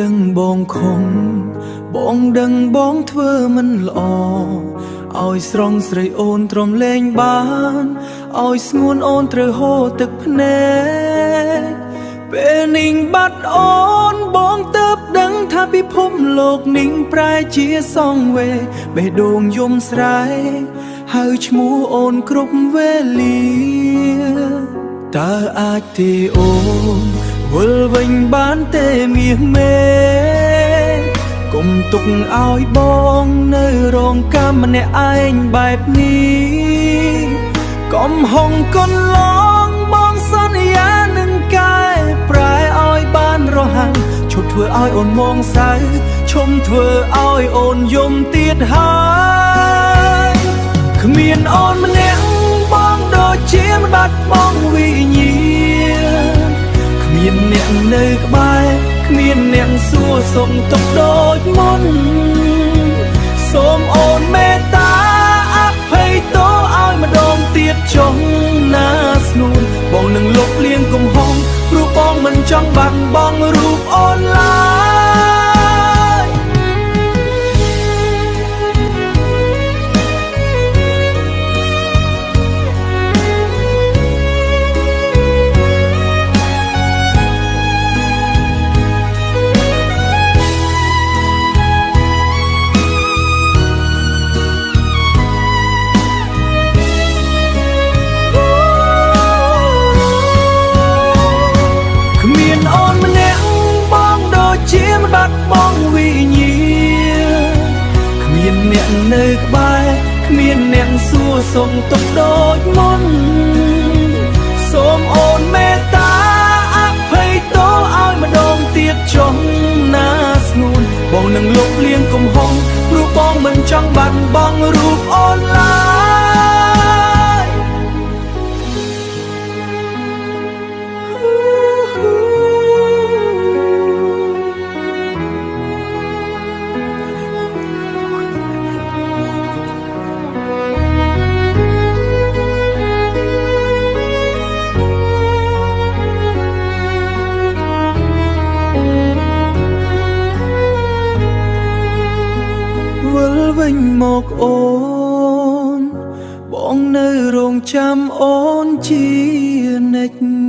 ដឹងបងខំបងដឹងបងធ្វើមិនល្អឲ្យស្រង់ស្រីអូនទ្រាំលែងបានឲ្យស្ងួនអូនត្រូវហូរទឹកភ្នែកពេលនាងបាត់អូនបងទៅដឹងថាពិភពលោកនាងប្រែជាសងវេបេះដូងយំស្រែកហៅឈ្មោះអូនគ្រប់វេលាតើអាចទេអូនវិលវិញបានទេមាសមេកុំទុកឲ្យបងនៅរងកម្មម្នាក់ឯងបែបនេះកុំហុងកន្លងបងសន្យានឹងកែប្រែឲ្យបានរហ័សឈប់ធ្វើឲ្យអូនមងសៅឈុំធ្វើឲ្យអូនយំទៀតហើយគ្មានអូនម្នាក់បងដូចជាមិនបាត់បង់វិញ្ញាណគ្មានអ្នកនៅក្បែរគ្មានអ្នកសួរសុំទុកដូចមុនសូមអូនមេត្តាអភ័យទោសឲ្យម្ដងទៀតចុងណាស្នួនបងនឹងលុបលាងកំហុសព្រោះបងមិនចង់បាត់បង់រូបអូនឡើយជាមិនបាត់បង់វិញ្ញាណគ្មានអ្នកនៅក្បែរគ្មានអ្នកសួរសុំទុកដូចមុនសូមអូនមេត្តាអភ័យទោសឲ្យម្ដងទៀតចុងណាស្ងួនបងនឹងលុបលាងកំហុសព្រោះបងមិនចង់បាត់បង់រូបអូនឡើយវិលវិញមកអូនបងនៅរងចាំអូនជានិច្ច